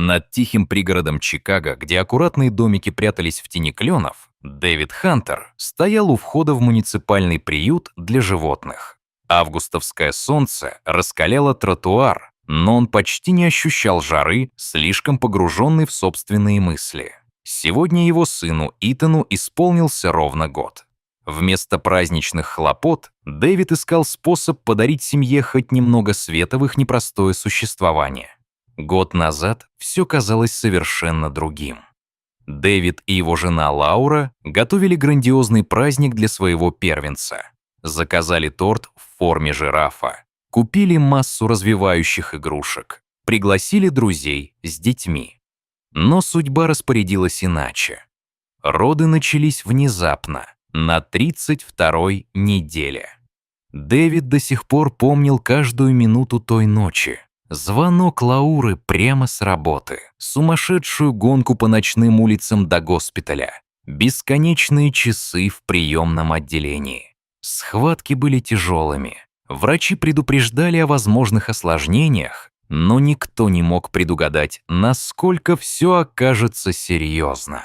Над тихим пригородом Чикаго, где аккуратные домики прятались в тени кленов, Дэвид Хантер стоял у входа в муниципальный приют для животных. Августовское солнце раскаляло тротуар, но он почти не ощущал жары, слишком погруженный в собственные мысли. Сегодня его сыну Итану исполнился ровно год. Вместо праздничных хлопот Дэвид искал способ подарить семье хоть немного света в их непростое существование. Год назад все казалось совершенно другим. Дэвид и его жена Лаура готовили грандиозный праздник для своего первенца. Заказали торт в форме жирафа, купили массу развивающих игрушек, пригласили друзей с детьми. Но судьба распорядилась иначе. Роды начались внезапно, на 32-й неделе. Дэвид до сих пор помнил каждую минуту той ночи. Звонок Лауры прямо с работы, сумасшедшую гонку по ночным улицам до госпиталя, бесконечные часы в приемном отделении. Схватки были тяжелыми. Врачи предупреждали о возможных осложнениях, но никто не мог предугадать, насколько все окажется серьезно.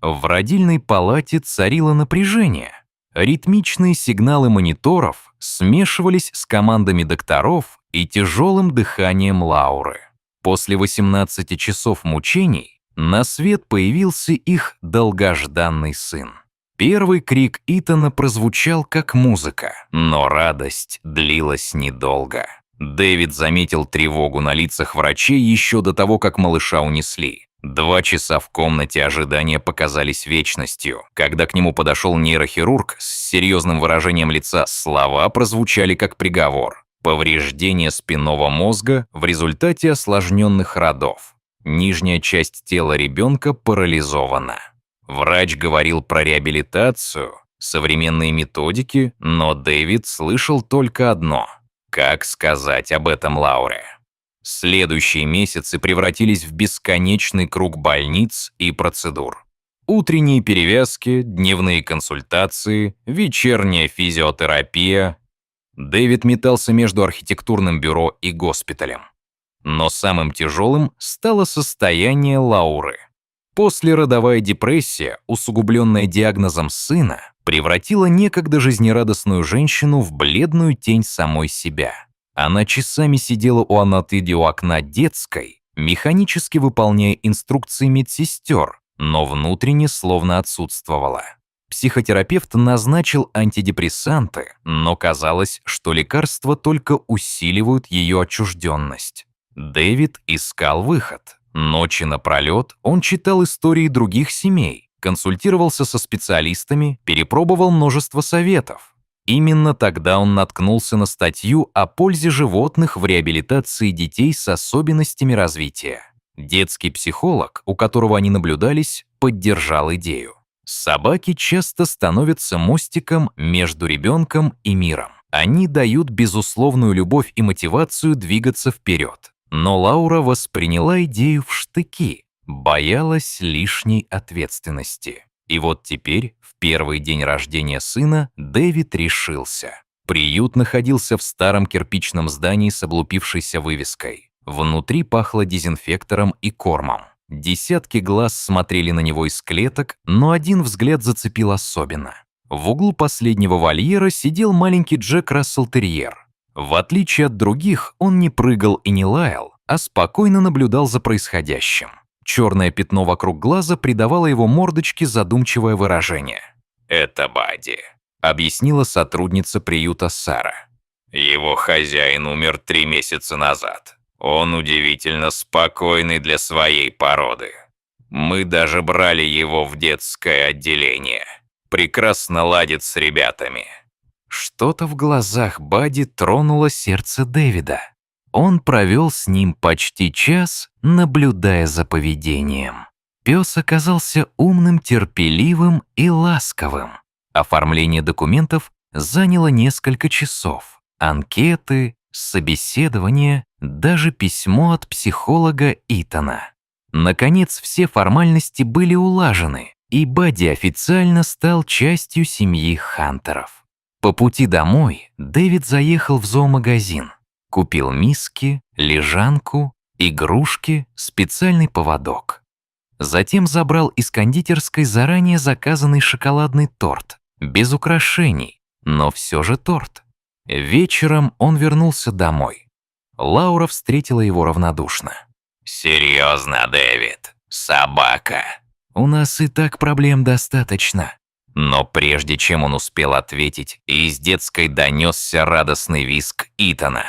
В родильной палате царило напряжение. Ритмичные сигналы мониторов смешивались с командами докторов и тяжелым дыханием Лауры. После 18 часов мучений на свет появился их долгожданный сын. Первый крик Итана прозвучал как музыка, но радость длилась недолго. Дэвид заметил тревогу на лицах врачей еще до того, как малыша унесли. 2 часа в комнате ожидания показались вечностью. Когда к нему подошел нейрохирург с серьезным выражением лица, слова прозвучали как приговор. Повреждение спинного мозга в результате осложненных родов. Нижняя часть тела ребенка парализована. Врач говорил про реабилитацию, современные методики, но Дэвид слышал только одно. Как сказать об этом Лауре? Следующие месяцы превратились в бесконечный круг больниц и процедур. Утренние перевязки, дневные консультации, вечерняя физиотерапия. Дэвид метался между архитектурным бюро и госпиталем. Но самым тяжелым стало состояние Лауры. Послеродовая депрессия, усугубленная диагнозом сына, превратила некогда жизнерадостную женщину в бледную тень самой себя. Она часами сидела у Анатыди у окна детской, механически выполняя инструкции медсестер, но внутренне словно отсутствовала. Психотерапевт назначил антидепрессанты, но казалось, что лекарства только усиливают ее отчужденность. Дэвид искал выход. Ночи напролет он читал истории других семей, консультировался со специалистами, перепробовал множество советов. Именно тогда он наткнулся на статью о пользе животных в реабилитации детей с особенностями развития. Детский психолог, у которого они наблюдались, поддержал идею. Собаки часто становятся мостиком между ребенком и миром. Они дают безусловную любовь и мотивацию двигаться вперед. Но Лаура восприняла идею в штыки, боялась лишней ответственности. И вот теперь, в первый день рождения сына, Дэвид решился. Приют находился в старом кирпичном здании с облупившейся вывеской. Внутри пахло дезинфектором и кормом. Десятки глаз смотрели на него из клеток, но один взгляд зацепил особенно. В углу последнего вольера сидел маленький Джек Рассел-терьер. В отличие от других, он не прыгал и не лаял, а спокойно наблюдал за происходящим. Черное пятно вокруг глаза придавало его мордочке задумчивое выражение. «Это Бадди», — объяснила сотрудница приюта Сара. «Его хозяин умер 3 месяца назад. Он удивительно спокойный для своей породы. Мы даже брали его в детское отделение. Прекрасно ладит с ребятами». Что-то в глазах Бадди тронуло сердце Дэвида. Он провел с ним почти час, наблюдая за поведением. Пес оказался умным, терпеливым и ласковым. Оформление документов заняло несколько часов. Анкеты, собеседование, даже письмо от психолога Итана. Наконец, все формальности были улажены, и Бадди официально стал частью семьи Хантеров. По пути домой Дэвид заехал в зоомагазин. Купил миски, лежанку игрушки, специальный поводок. Затем забрал из кондитерской заранее заказанный шоколадный торт, без украшений, но все же торт. Вечером он вернулся домой. Лаура встретила его равнодушно. «Серьезно, Дэвид? Собака? У нас и так проблем достаточно». Но прежде чем он успел ответить, из детской донесся радостный визг Итана.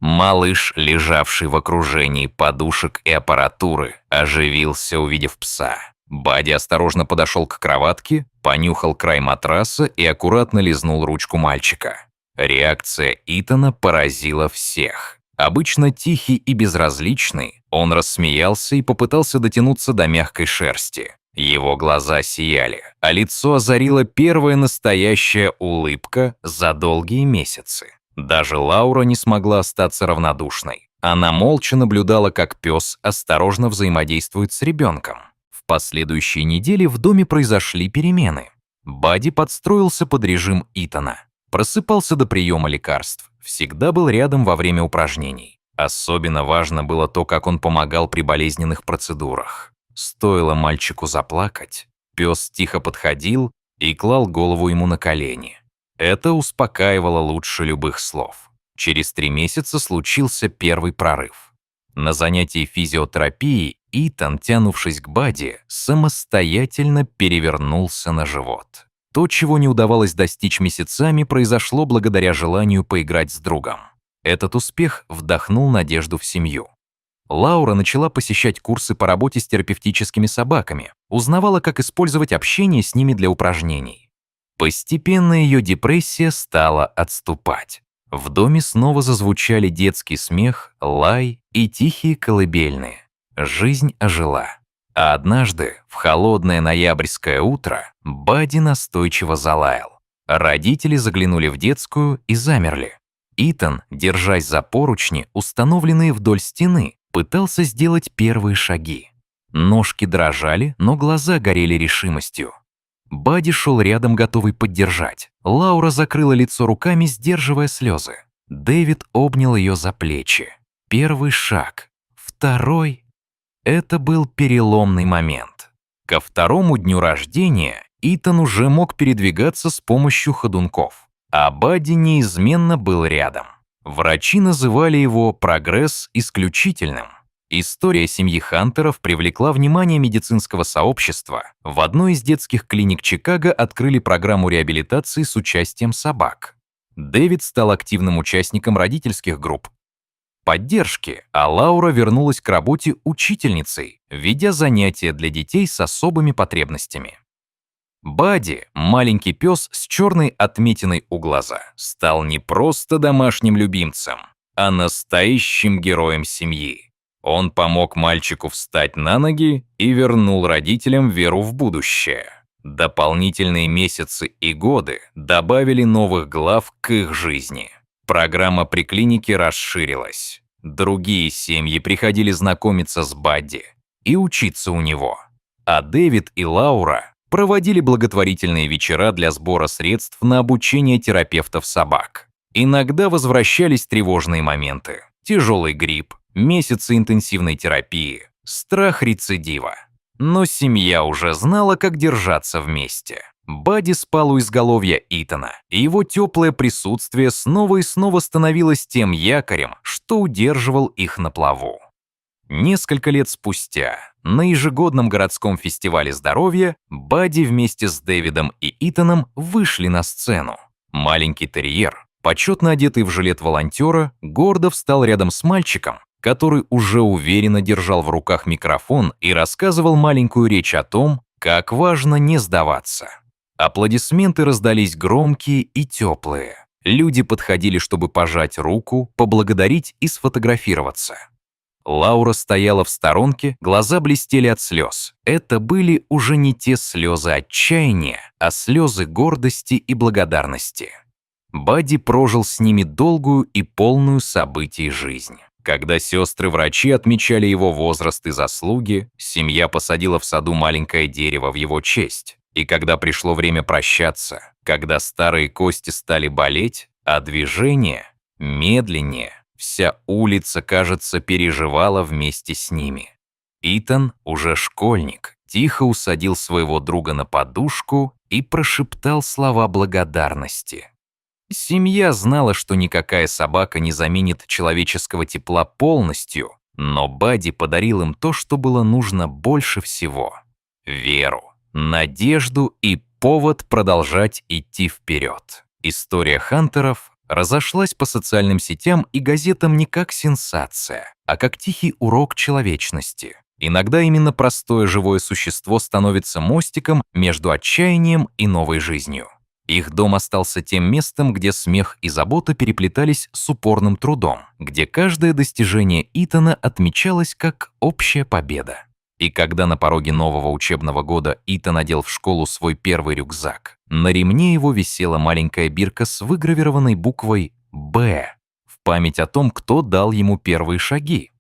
Малыш, лежавший в окружении подушек и аппаратуры, оживился, увидев пса. Бадди осторожно подошел к кроватке, понюхал край матраса и аккуратно лизнул ручку мальчика. Реакция Итана поразила всех. Обычно тихий и безразличный, он рассмеялся и попытался дотянуться до мягкой шерсти. Его глаза сияли, а лицо озарила первая настоящая улыбка за долгие месяцы. Даже Лаура не смогла остаться равнодушной. Она молча наблюдала, как пес осторожно взаимодействует с ребенком. В последующие недели в доме произошли перемены. Бадди подстроился под режим Итана. Просыпался до приема лекарств, всегда был рядом во время упражнений. Особенно важно было то, как он помогал при болезненных процедурах. Стоило мальчику заплакать, пес тихо подходил и клал голову ему на колени. Это успокаивало лучше любых слов. Через 3 месяца случился первый прорыв. На занятии физиотерапией Итан, тянувшись к Бадди, самостоятельно перевернулся на живот. То, чего не удавалось достичь месяцами, произошло благодаря желанию поиграть с другом. Этот успех вдохнул надежду в семью. Лаура начала посещать курсы по работе с терапевтическими собаками, узнавала, как использовать общение с ними для упражнений. Постепенно ее депрессия стала отступать. В доме снова зазвучали детский смех, лай и тихие колыбельные. Жизнь ожила. А однажды, в холодное ноябрьское утро, Бадди настойчиво залаял. Родители заглянули в детскую и замерли. Итан, держась за поручни, установленные вдоль стены, пытался сделать первые шаги. Ножки дрожали, но глаза горели решимостью. Бадди шел рядом, готовый поддержать. Лаура закрыла лицо руками, сдерживая слезы. Дэвид обнял ее за плечи. Первый шаг. Второй. Это был переломный момент. Ко 2-му дню рождения Итан уже мог передвигаться с помощью ходунков, а Бадди неизменно был рядом. Врачи называли его «прогресс исключительным». История семьи Хантеров привлекла внимание медицинского сообщества. В одной из детских клиник Чикаго открыли программу реабилитации с участием собак. Дэвид стал активным участником родительских групп поддержки, а Лаура вернулась к работе учительницей, ведя занятия для детей с особыми потребностями. Бадди, маленький пес с черной отметиной у глаза, стал не просто домашним любимцем, а настоящим героем семьи. Он помог мальчику встать на ноги и вернул родителям веру в будущее. Дополнительные месяцы и годы добавили новых глав к их жизни. Программа при клинике расширилась. Другие семьи приходили знакомиться с Бадди и учиться у него. А Дэвид и Лаура проводили благотворительные вечера для сбора средств на обучение терапевтов собак. Иногда возвращались тревожные моменты. Тяжелый грипп, месяцы интенсивной терапии, страх рецидива. Но семья уже знала, как держаться вместе. Бадди спал у изголовья Итана, и его теплое присутствие снова и снова становилось тем якорем, что удерживал их на плаву. Несколько лет спустя, на ежегодном городском фестивале здоровья, Бадди вместе с Дэвидом и Итаном вышли на сцену. Маленький терьер, почетно одетый в жилет волонтера, гордо встал рядом с мальчиком, который уже уверенно держал в руках микрофон и рассказывал маленькую речь о том, как важно не сдаваться. Аплодисменты раздались громкие и теплые. Люди подходили, чтобы пожать руку, поблагодарить и сфотографироваться. Лаура стояла в сторонке, глаза блестели от слез. Это были уже не те слезы отчаяния, а слезы гордости и благодарности. Бадди прожил с ними долгую и полную событий жизнь. Когда сестры-врачи отмечали его возраст и заслуги, семья посадила в саду маленькое дерево в его честь. И когда пришло время прощаться, когда старые кости стали болеть, а движение медленнее, Вся улица, кажется, переживала вместе с ними. Итан, уже школьник, тихо усадил своего друга на подушку и прошептал слова благодарности. Семья знала, что никакая собака не заменит человеческого тепла полностью, но Бадди подарил им то, что было нужно больше всего — веру, надежду и повод продолжать идти вперед. История Хантеров разошлась по социальным сетям и газетам не как сенсация, а как тихий урок человечности. Иногда именно простое живое существо становится мостиком между отчаянием и новой жизнью. Их дом остался тем местом, где смех и забота переплетались с упорным трудом, где каждое достижение Итана отмечалось как общая победа. И когда на пороге нового учебного года Итан надел в школу свой первый рюкзак, на ремне его висела маленькая бирка с выгравированной буквой «Б» в память о том, кто дал ему первые шаги.